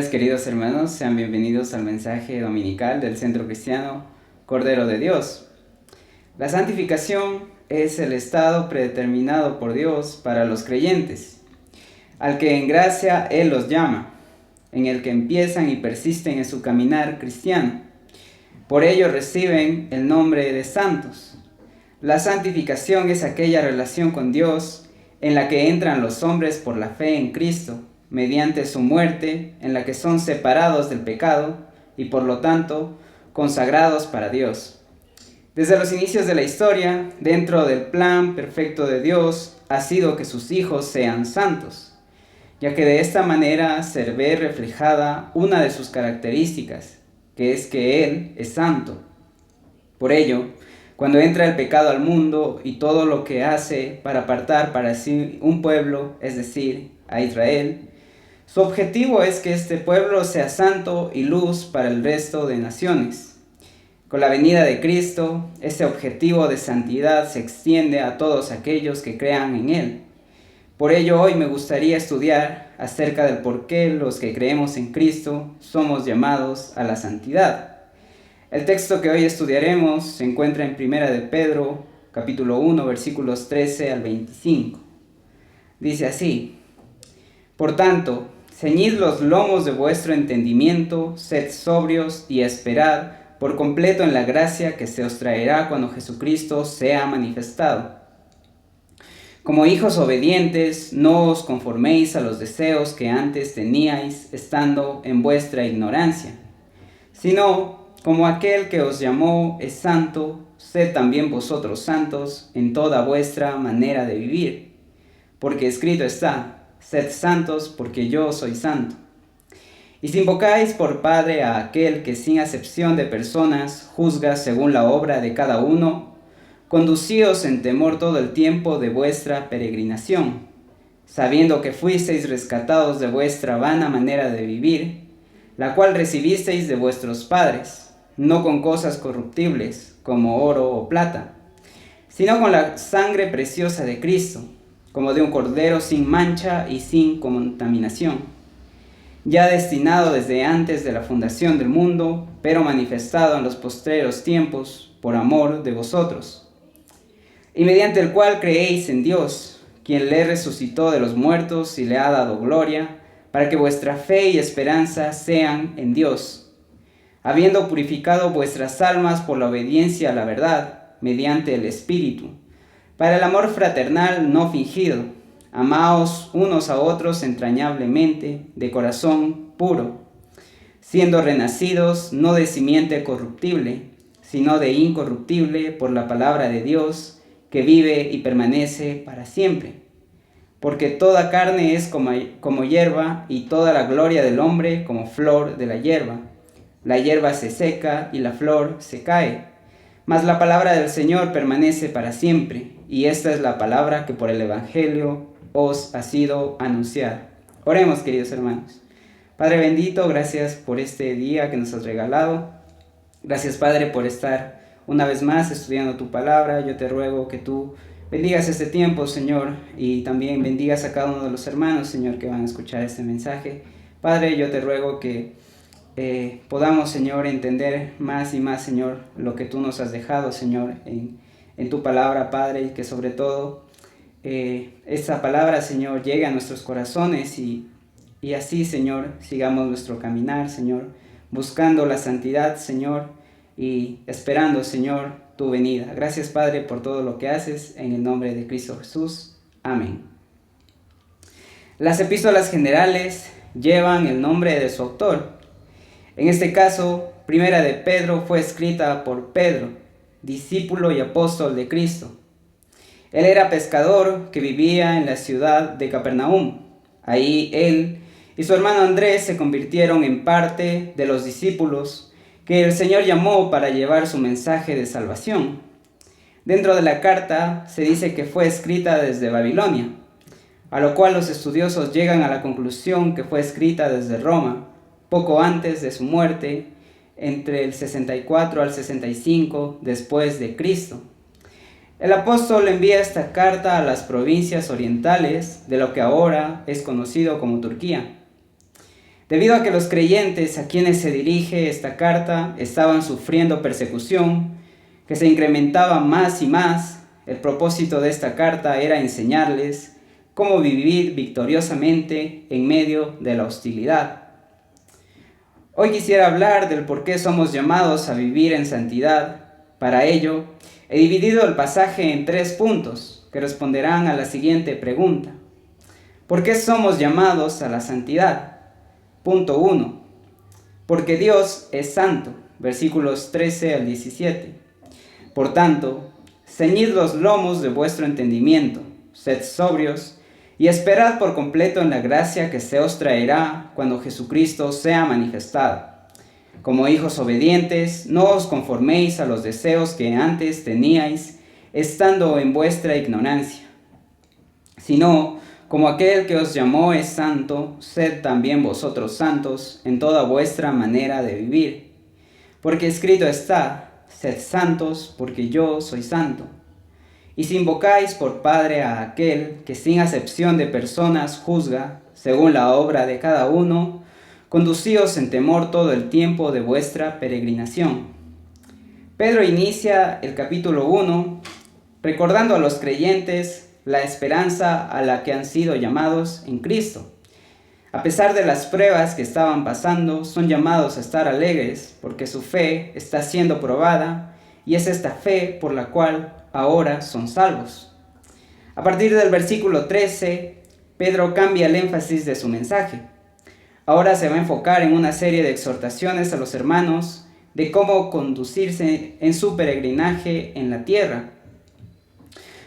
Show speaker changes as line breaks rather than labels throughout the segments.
días, queridos hermanos, sean bienvenidos al mensaje dominical del Centro Cristiano Cordero de Dios. La santificación es el estado predeterminado por Dios para los creyentes, al que en gracia Él los llama, en el que empiezan y persisten en su caminar cristiano. Por ello reciben el nombre de santos. La santificación es aquella relación con Dios en la que entran los hombres por la fe en Cristo, mediante su muerte, en la que son separados del pecado y por lo tanto consagrados para Dios. Desde los inicios de la historia, dentro del plan perfecto de Dios, ha sido que sus hijos sean santos, ya que de esta manera se ve reflejada una de sus características, que es que Él es santo. Por ello, cuando entra el pecado al mundo y todo lo que hace para apartar para sí un pueblo, es decir, a Israel, su objetivo es que este pueblo sea santo y luz para el resto de naciones. Con la venida de Cristo, ese objetivo de santidad se extiende a todos aquellos que crean en Él. Por ello, hoy me gustaría estudiar acerca del por qué los que creemos en Cristo somos llamados a la santidad. El texto que hoy estudiaremos se encuentra en 1 de Pedro, capítulo 1, versículos 13 al 25. Dice así: Por tanto, ceñid los lomos de vuestro entendimiento, sed sobrios y esperad por completo en la gracia que se os traerá cuando Jesucristo sea manifestado. Como hijos obedientes, no os conforméis a los deseos que antes teníais estando en vuestra ignorancia, sino, como aquel que os llamó es santo, sed también vosotros santos en toda vuestra manera de vivir. Porque escrito está: sed santos porque yo soy santo. Y si invocáis por Padre a aquel que sin acepción de personas juzga según la obra de cada uno, conducíos en temor todo el tiempo de vuestra peregrinación, sabiendo que fuisteis rescatados de vuestra vana manera de vivir, la cual recibisteis de vuestros padres, no con cosas corruptibles como oro o plata, sino con la sangre preciosa de Cristo, como de un cordero sin mancha y sin contaminación, ya destinado desde antes de la fundación del mundo, pero manifestado en los postreros tiempos por amor de vosotros, y mediante el cual creéis en Dios, quien le resucitó de los muertos y le ha dado gloria, para que vuestra fe y esperanza sean en Dios, habiendo purificado vuestras almas por la obediencia a la verdad, mediante el Espíritu, para el amor fraternal no fingido. Amaos unos a otros entrañablemente, de corazón puro, siendo renacidos no de simiente corruptible, sino de incorruptible por la palabra de Dios, que vive y permanece para siempre. Porque toda carne es como hierba, y toda la gloria del hombre como flor de la hierba. La hierba se seca y la flor se cae, mas la palabra del Señor permanece para siempre, y esta es la palabra que por el Evangelio os ha sido anunciada. Oremos, queridos hermanos. Padre bendito, gracias por este día que nos has regalado. Gracias, Padre, por estar una vez más estudiando tu palabra. Yo te ruego que tú bendigas este tiempo, Señor, y también bendigas a cada uno de los hermanos, Señor, que van a escuchar este mensaje. Padre, yo te ruego que podamos, Señor, entender más y más, Señor, lo que tú nos has dejado, Señor, en tu palabra, Padre, y que sobre todo esta palabra, Señor, llegue a nuestros corazones y así, Señor, sigamos nuestro caminar, Señor, buscando la santidad, Señor, y esperando, Señor, tu venida. Gracias, Padre, por todo lo que haces, en el nombre de Cristo Jesús. Amén. Las epístolas generales llevan el nombre de su autor. En este caso, Primera de Pedro fue escrita por Pedro, discípulo y apóstol de Cristo. Él era pescador que vivía en la ciudad de Capernaum. Ahí él y su hermano Andrés se convirtieron en parte de los discípulos que el Señor llamó para llevar su mensaje de salvación. Dentro de la carta se dice que fue escrita desde Babilonia, a lo cual los estudiosos llegan a la conclusión que fue escrita desde Roma, poco antes de su muerte, entre el 64 al 65 después de Cristo. El apóstol envía esta carta a las provincias orientales de lo que ahora es conocido como Turquía. Debido a que los creyentes a quienes se dirige esta carta estaban sufriendo persecución, que se incrementaba más y más, el propósito de esta carta era enseñarles cómo vivir victoriosamente en medio de la hostilidad. Hoy quisiera hablar del por qué somos llamados a vivir en santidad. Para ello, he dividido el pasaje en 3 puntos que responderán a la siguiente pregunta. ¿Por qué somos llamados a la santidad? Punto 1. Porque Dios es santo. Versículos 13 al 17. Por tanto, ceñid los lomos de vuestro entendimiento, sed sobrios, y esperad por completo en la gracia que se os traerá cuando Jesucristo sea manifestado. Como hijos obedientes, no os conforméis a los deseos que antes teníais, estando en vuestra ignorancia, sino, como aquel que os llamó es santo, sed también vosotros santos en toda vuestra manera de vivir. Porque escrito está, sed santos, porque yo soy santo. Y si invocáis por Padre a aquel que sin acepción de personas juzga, según la obra de cada uno, conducíos en temor todo el tiempo de vuestra peregrinación. Pedro inicia el capítulo 1 recordando a los creyentes la esperanza a la que han sido llamados en Cristo. A pesar de las pruebas que estaban pasando, son llamados a estar alegres porque su fe está siendo probada y es esta fe por la cual ahora son salvos. A partir del versículo 13, Pedro cambia el énfasis de su mensaje. Ahora se va a enfocar en una serie de exhortaciones a los hermanos de cómo conducirse en su peregrinaje en la tierra.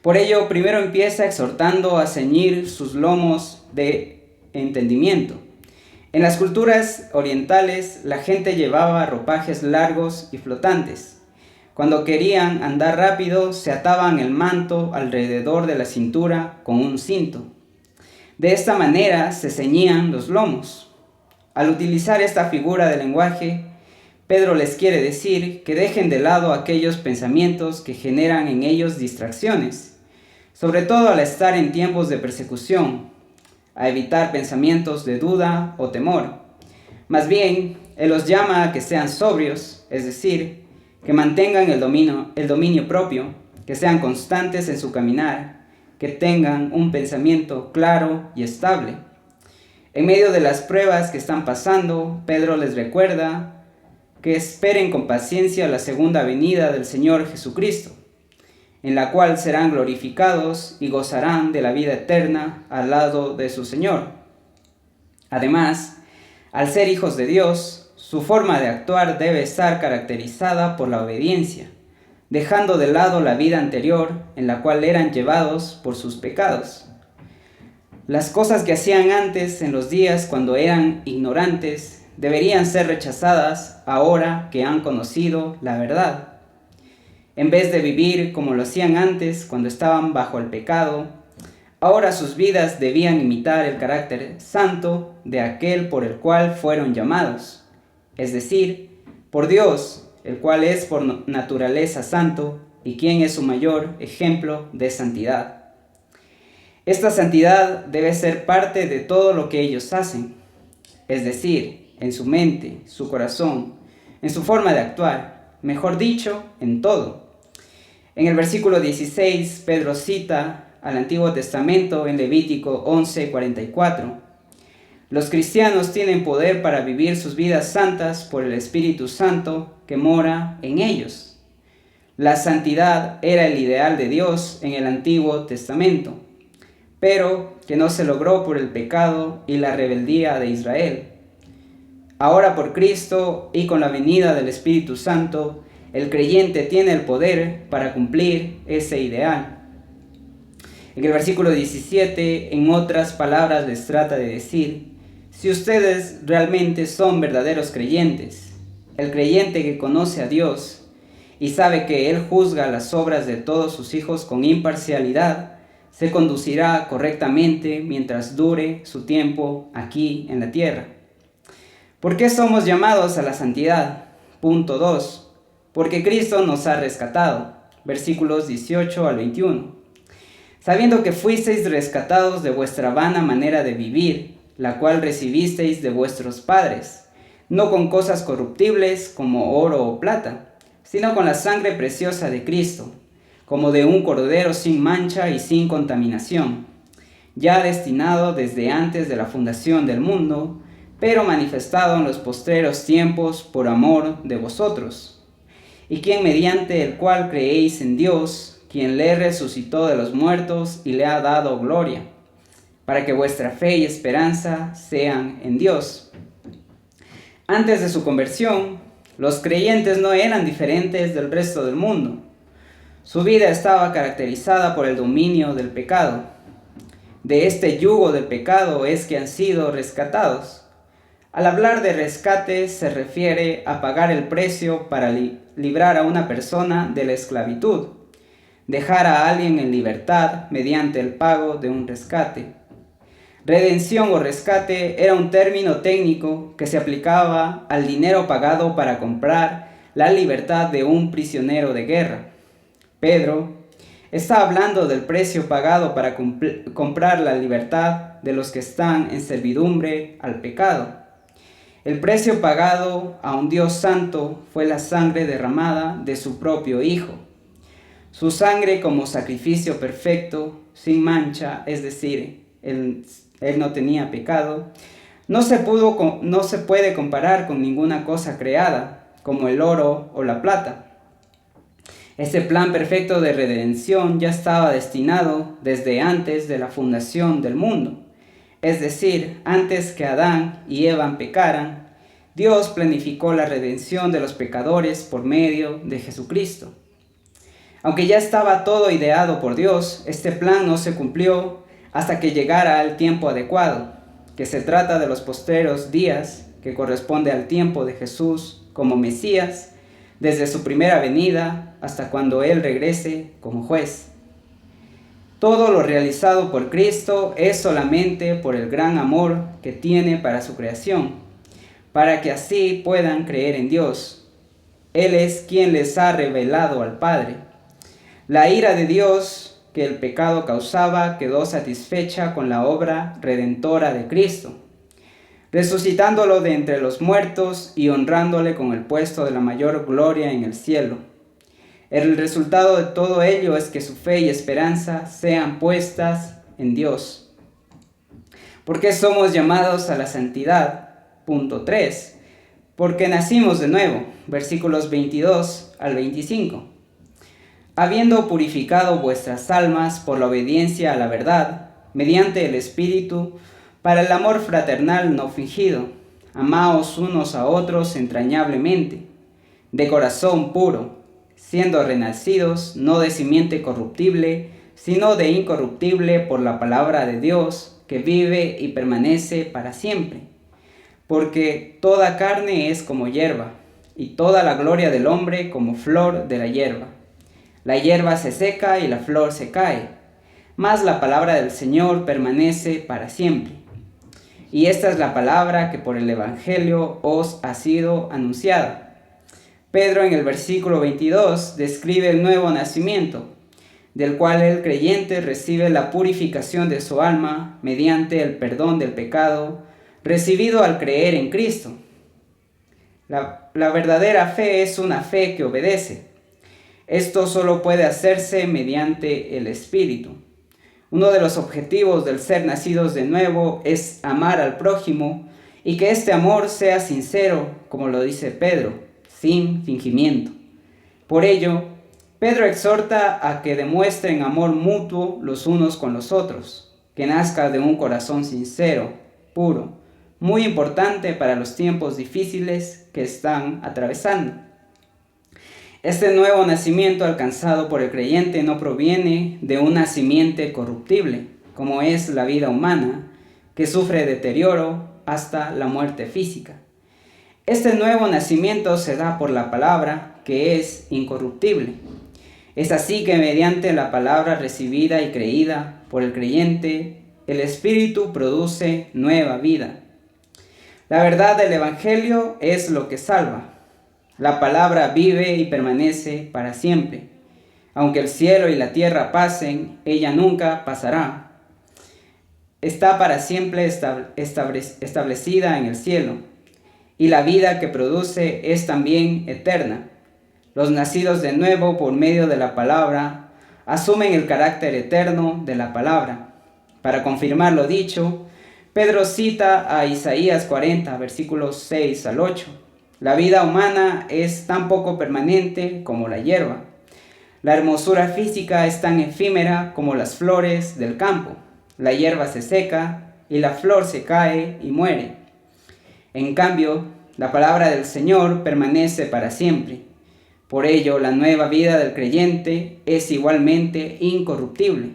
Por ello, primero empieza exhortando a ceñir sus lomos de entendimiento. En las culturas orientales, la gente llevaba ropajes largos y flotantes. Cuando querían andar rápido, se ataban el manto alrededor de la cintura con un cinto. De esta manera se ceñían los lomos. Al utilizar esta figura de lenguaje, Pedro les quiere decir que dejen de lado aquellos pensamientos que generan en ellos distracciones, sobre todo al estar en tiempos de persecución, a evitar pensamientos de duda o temor. Más bien, Él los llama a que sean sobrios, es decir, que mantengan el dominio propio, que sean constantes en su caminar, que tengan un pensamiento claro y estable. En medio de las pruebas que están pasando, Pedro les recuerda que esperen con paciencia la segunda venida del Señor Jesucristo, en la cual serán glorificados y gozarán de la vida eterna al lado de su Señor. Además, al ser hijos de Dios, su forma de actuar debe estar caracterizada por la obediencia, dejando de lado la vida anterior en la cual eran llevados por sus pecados. Las cosas que hacían antes en los días cuando eran ignorantes deberían ser rechazadas ahora que han conocido la verdad. En vez de vivir como lo hacían antes cuando estaban bajo el pecado, ahora sus vidas debían imitar el carácter santo de aquel por el cual fueron llamados, es decir, por Dios, el cual es por naturaleza santo y quien es su mayor ejemplo de santidad. Esta santidad debe ser parte de todo lo que ellos hacen, es decir, en su mente, su corazón, en su forma de actuar, mejor dicho, en todo. En el versículo 16, Pedro cita al Antiguo Testamento en Levítico 11:44. Los cristianos tienen poder para vivir sus vidas santas por el Espíritu Santo que mora en ellos. La santidad era el ideal de Dios en el Antiguo Testamento, pero que no se logró por el pecado y la rebeldía de Israel. Ahora por Cristo y con la venida del Espíritu Santo, el creyente tiene el poder para cumplir ese ideal. En el versículo 17, en otras palabras, les trata de decir: si ustedes realmente son verdaderos creyentes, el creyente que conoce a Dios y sabe que Él juzga las obras de todos sus hijos con imparcialidad, se conducirá correctamente mientras dure su tiempo aquí en la tierra. ¿Por qué somos llamados a la santidad? Punto 2. Porque Cristo nos ha rescatado. Versículos 18 al 21. Sabiendo que fuisteis rescatados de vuestra vana manera de vivir, la cual recibisteis de vuestros padres, no con cosas corruptibles como oro o plata, sino con la sangre preciosa de Cristo, como de un cordero sin mancha y sin contaminación, ya destinado desde antes de la fundación del mundo, pero manifestado en los postreros tiempos por amor de vosotros, y quien mediante el cual creéis en Dios, quien le resucitó de los muertos y le ha dado gloria, para que vuestra fe y esperanza sean en Dios. Antes de su conversión, los creyentes no eran diferentes del resto del mundo. Su vida estaba caracterizada por el dominio del pecado. De este yugo del pecado es que han sido rescatados. Al hablar de rescate se refiere a pagar el precio para librar a una persona de la esclavitud, dejar a alguien en libertad mediante el pago de un rescate. Redención o rescate era un término técnico que se aplicaba al dinero pagado para comprar la libertad de un prisionero de guerra. Pedro está hablando del precio pagado para comprar la libertad de los que están en servidumbre al pecado. El precio pagado a un Dios santo fue la sangre derramada de su propio Hijo. Su sangre como sacrificio perfecto, sin mancha, es decir, Él no tenía pecado, no se puede comparar con ninguna cosa creada, como el oro o la plata. Este plan perfecto de redención ya estaba destinado desde antes de la fundación del mundo. Es decir, antes que Adán y Eva pecaran, Dios planificó la redención de los pecadores por medio de Jesucristo. Aunque ya estaba todo ideado por Dios, este plan no se cumplió hasta que llegara el tiempo adecuado, que se trata de los postreros días, que corresponde al tiempo de Jesús como Mesías, desde su primera venida hasta cuando Él regrese como juez. Todo lo realizado por Cristo es solamente por el gran amor que tiene para su creación, para que así puedan creer en Dios. Él es quien les ha revelado al Padre. La ira de Dios que el pecado causaba quedó satisfecha con la obra redentora de Cristo, resucitándolo de entre los muertos y honrándole con el puesto de la mayor gloria en el cielo. El resultado de todo ello es que su fe y esperanza sean puestas en Dios. ¿Por qué somos llamados a la santidad? Punto 3. Porque nacimos de nuevo. Versículos 22 al 25. Habiendo purificado vuestras almas por la obediencia a la verdad, mediante el Espíritu, para el amor fraternal no fingido, amaos unos a otros entrañablemente, de corazón puro, siendo renacidos no de simiente corruptible, sino de incorruptible por la palabra de Dios, que vive y permanece para siempre. Porque toda carne es como hierba, y toda la gloria del hombre como flor de la hierba. La hierba se seca y la flor se cae, mas la palabra del Señor permanece para siempre. Y esta es la palabra que por el Evangelio os ha sido anunciada. Pedro en el versículo 22 describe el nuevo nacimiento, del cual el creyente recibe la purificación de su alma mediante el perdón del pecado, recibido al creer en Cristo. La verdadera fe es una fe que obedece. Esto solo puede hacerse mediante el Espíritu. Uno de los objetivos del ser nacidos de nuevo es amar al prójimo y que este amor sea sincero, como lo dice Pedro, sin fingimiento. Por ello, Pedro exhorta a que demuestren amor mutuo los unos con los otros, que nazca de un corazón sincero, puro, muy importante para los tiempos difíciles que están atravesando. Este nuevo nacimiento alcanzado por el creyente no proviene de una simiente corruptible, como es la vida humana, que sufre deterioro hasta la muerte física. Este nuevo nacimiento se da por la palabra, que es incorruptible. Es así que mediante la palabra recibida y creída por el creyente, el Espíritu produce nueva vida. La verdad del Evangelio es lo que salva. La palabra vive y permanece para siempre. Aunque el cielo y la tierra pasen, ella nunca pasará. está para siempre establecida en el cielo, y la vida que produce es también eterna. Los nacidos de nuevo por medio de la palabra asumen el carácter eterno de la palabra. Para confirmar lo dicho, Pedro cita a Isaías 40, versículos 6 al 8. La vida humana es tan poco permanente como la hierba. La hermosura física es tan efímera como las flores del campo. La hierba se seca y la flor se cae y muere. En cambio, la palabra del Señor permanece para siempre. Por ello, la nueva vida del creyente es igualmente incorruptible.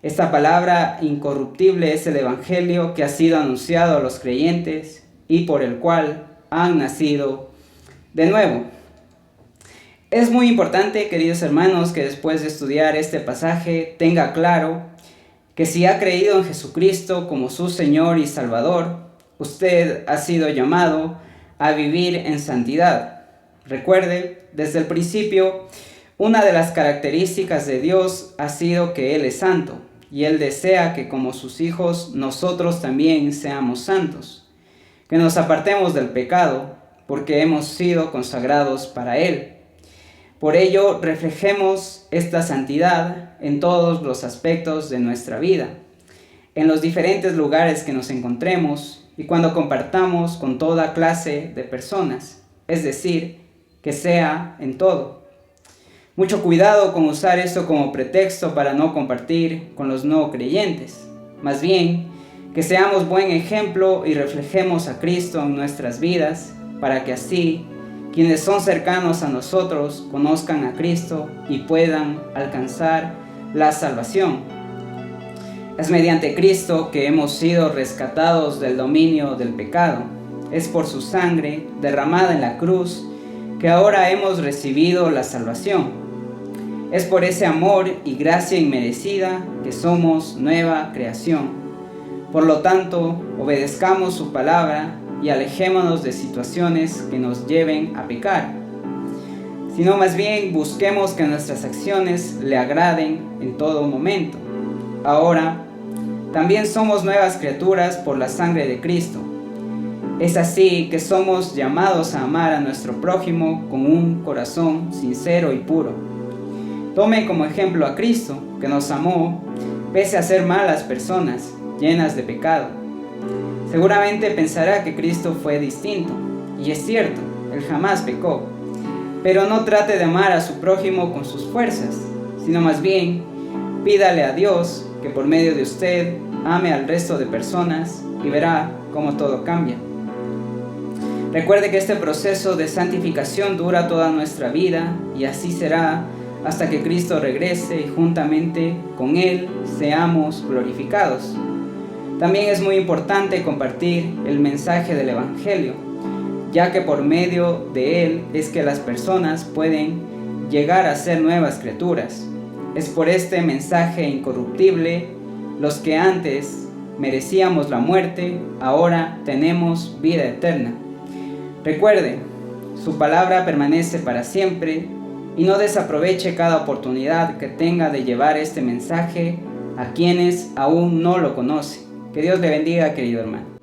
Esta palabra incorruptible es el Evangelio que ha sido anunciado a los creyentes y por el cual han nacido de nuevo. Es muy importante, queridos hermanos, que después de estudiar este pasaje tenga claro que si ha creído en Jesucristo como su Señor y Salvador, usted ha sido llamado a vivir en santidad. Recuerde, desde el principio, una de las características de Dios ha sido que Él es santo, y Él desea que como sus hijos nosotros también seamos santos, que nos apartemos del pecado, porque hemos sido consagrados para Él. Por ello, reflejemos esta santidad en todos los aspectos de nuestra vida, en los diferentes lugares que nos encontremos y cuando compartamos con toda clase de personas, es decir, que sea en todo. Mucho cuidado con usar esto como pretexto para no compartir con los no creyentes. Más bien, que seamos buen ejemplo y reflejemos a Cristo en nuestras vidas, para que así quienes son cercanos a nosotros conozcan a Cristo y puedan alcanzar la salvación. Es mediante Cristo que hemos sido rescatados del dominio del pecado. Es por su sangre derramada en la cruz que ahora hemos recibido la salvación. Es por ese amor y gracia inmerecida que somos nueva creación. Por lo tanto, obedezcamos su palabra y alejémonos de situaciones que nos lleven a pecar, sino más bien busquemos que nuestras acciones le agraden en todo momento. Ahora, también somos nuevas criaturas por la sangre de Cristo. Es así que somos llamados a amar a nuestro prójimo con un corazón sincero y puro. Tome como ejemplo a Cristo, que nos amó pese a ser malas personas, llenas de pecado. Seguramente pensará que Cristo fue distinto, y es cierto, Él jamás pecó. Pero no trate de amar a su prójimo con sus fuerzas, sino más bien pídale a Dios que por medio de usted ame al resto de personas y verá cómo todo cambia. Recuerde que este proceso de santificación dura toda nuestra vida y así será hasta que Cristo regrese y juntamente con Él seamos glorificados. También es muy importante compartir el mensaje del Evangelio, ya que por medio de él es que las personas pueden llegar a ser nuevas criaturas. Es por este mensaje incorruptible, los que antes merecíamos la muerte, ahora tenemos vida eterna. Recuerde, su palabra permanece para siempre y no desaproveche cada oportunidad que tenga de llevar este mensaje a quienes aún no lo conocen. Que Dios le bendiga, querido hermano.